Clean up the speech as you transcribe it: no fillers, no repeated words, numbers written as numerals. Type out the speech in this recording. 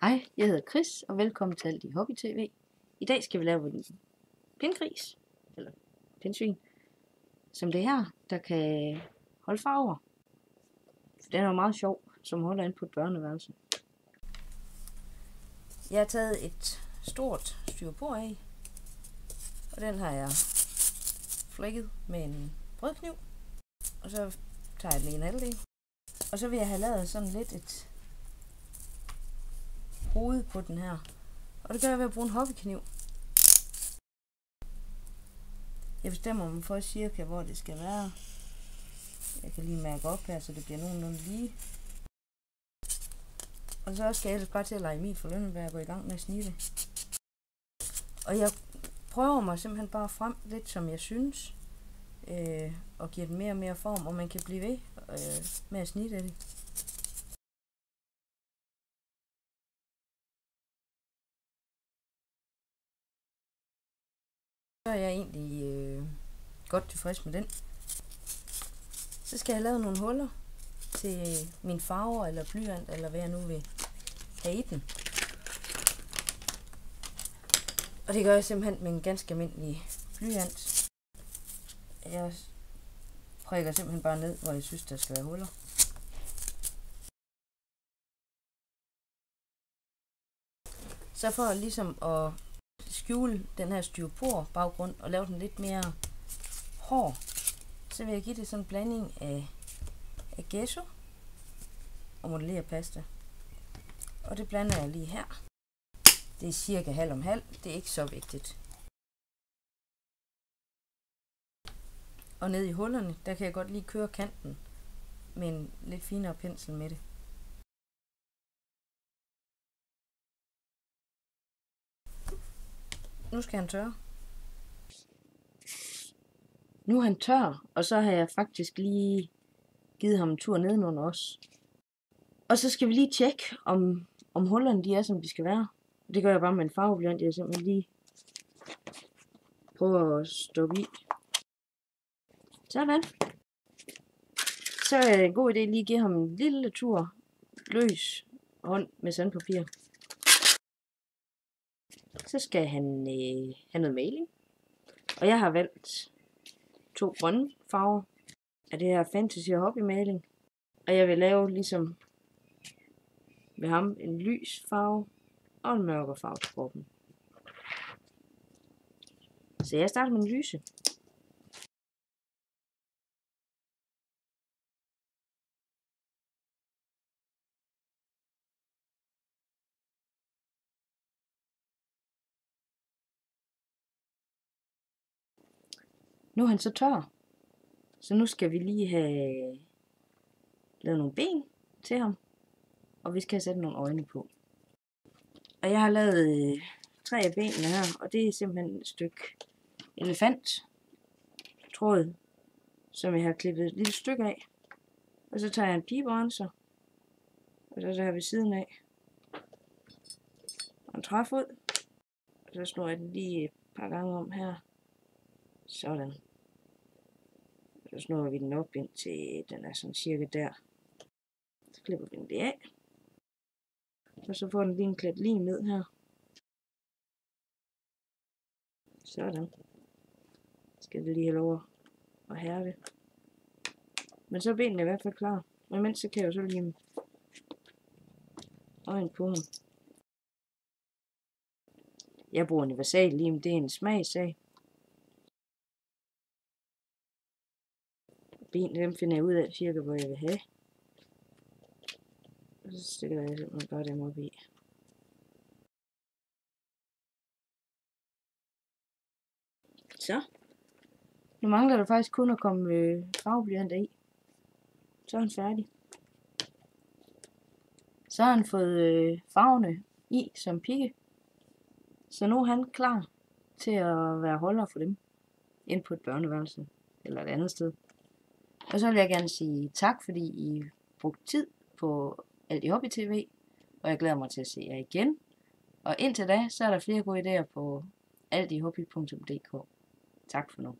Hej, jeg hedder Chris, og velkommen til Alt i Hobby TV. I dag skal vi lave en pindgris, eller pindsvin, som det her, der kan holde farver. Den er jo meget sjov, som holder ind på et børneværelse. Jeg har taget et stort styroporæg, og den har jeg flækket med en brødkniv, og så tager jeg den i en halvdel. Og så vil jeg have lavet sådan lidt et hoved på den her. Og det gør jeg ved at bruge en hobbykniv. Jeg bestemmer mig for cirka, hvor det skal være. Jeg kan lige mærke op her, så det bliver nogenlunde lige. Og så skal jeg ellers bare til at lege Emil fra Lønneberg og gå i gang med at snitte. Og jeg prøver mig simpelthen bare frem lidt, som jeg synes. Og giver den mere og mere form, og man kan blive ved med at snitte det. Så er jeg egentlig godt tilfreds med den. Så skal jeg lave nogle huller til mine farver eller blyant, eller hvad jeg nu vil have i den. Og det gør jeg simpelthen med en ganske almindelig blyant. Jeg prikker simpelthen bare ned, hvor jeg synes, der skal være huller. Så for ligesom at skjule den her styropor baggrund og lave den lidt mere hård, så vil jeg give det sådan en blanding af gesso og modellerpasta. Og det blander jeg lige her. Det er cirka halv om halv, det er ikke så vigtigt. Og ned i hullerne, der kan jeg godt lige køre kanten med en lidt finere pensel med det. Nu skal han tørre. Nu er han tør, og så har jeg faktisk lige givet ham en tur nedenunder os. Og så skal vi lige tjekke, om hullerne de er, som de skal være. Det gør jeg bare med en farveblyant. Jeg simpelthen lige prøver at stoppe i. Sådan. Så er det en god idé lige at give ham en lille tur løs hånd med sandpapir. Så skal han have noget maling. Og jeg har valgt 2 grønne farver af det her Fantasy og Hobby maling. Og jeg vil lave ligesom med ham en lys farve og en mørkere farve på kroppen. Så jeg starter med en lyse. Nu er han så tør. Så nu skal vi lige have lavet nogle ben til ham. Og vi skal have sat nogle øjne på. Og jeg har lavet 3 af benene her. Og det er simpelthen et stykke elefanttråd, som jeg har klippet et lille stykke af. Og så tager jeg en pigebrenser. Og så her ved siden af. Og en træfod. Og så snor jeg den lige et par gange om her. Sådan. Så snurrer vi den op indtil den er sådan cirka der. Så klipper vi den lige af. Og så får den lige en klat lim ned her. Sådan. Skal det lige have lov at hærde. Men så er benene i hvert fald klar. Og imens så kan jeg jo så lime øjen på ham. Jeg bruger universal lim, det er en smagssag. Benene dem finder jeg ud af cirka hvor jeg vil have. Og så stikker jeg simpelthen bare dem op i. Så. Nu mangler der faktisk kun at komme farveblyanter i. Så er han færdig. Så har han fået farverne i som pigge. Så nu er han klar til at være holder for dem. Ind på et børneværelse. Eller et andet sted. Og så vil jeg gerne sige tak, fordi I brugte tid på Alt i Hobby TV. Og jeg glæder mig til at se jer igen. Og indtil da, så er der flere gode idéer på altihobby.dk. Tak for nu.